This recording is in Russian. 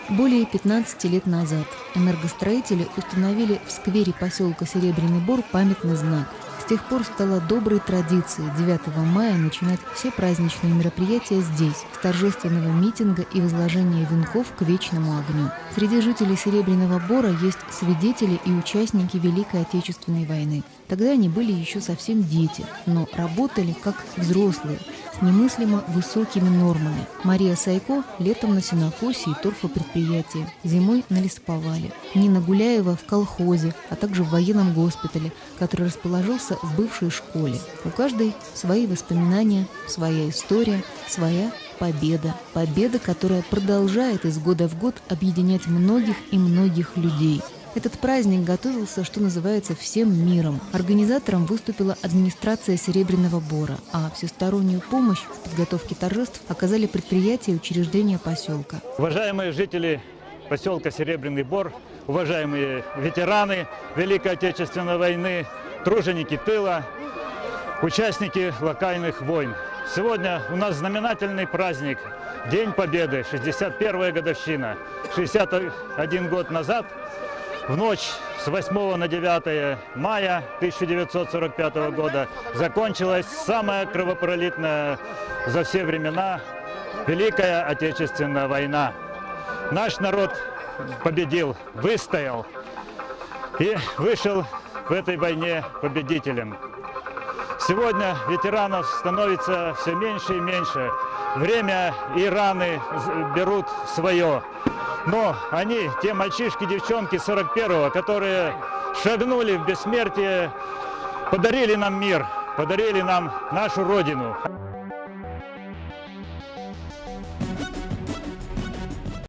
Более 15 лет назад энергостроители установили в сквере поселка Серебряный Бор памятный знак. С тех пор стало доброй традицией 9 мая начинать все праздничные мероприятия здесь, с торжественного митинга и возложения венков к вечному огню. Среди жителей Серебряного Бора есть свидетели и участники Великой Отечественной войны. Тогда они были еще совсем дети, но работали как взрослые, с немыслимо высокими нормами. Мария Сайко летом на сенокосе и торфопредприятии, зимой на лесоповале. Нина Гуляева в колхозе, а также в военном госпитале, который расположился в бывшей школе. У каждой свои воспоминания, своя история, своя победа. Победа, которая продолжает из года в год объединять многих и многих людей. Этот праздник готовился, что называется, всем миром. Организатором выступила администрация Серебряного Бора, а всестороннюю помощь в подготовке торжеств оказали предприятия и учреждения поселка. Уважаемые жители поселка Серебряный Бор, уважаемые ветераны Великой Отечественной войны, труженики тыла, участники локальных войн. Сегодня у нас знаменательный праздник, День Победы, 61-я годовщина. 61 год назад, в ночь с 8 на 9 мая 1945 года закончилась самая кровопролитная за все времена Великая Отечественная война. Наш народ победил, выстоял и вышел в этой войне победителем. Сегодня ветеранов становится все меньше и меньше. Время и раны берут свое. Но они, те мальчишки, девчонки 41-го, которые шагнули в бессмертие, подарили нам мир, подарили нам нашу Родину.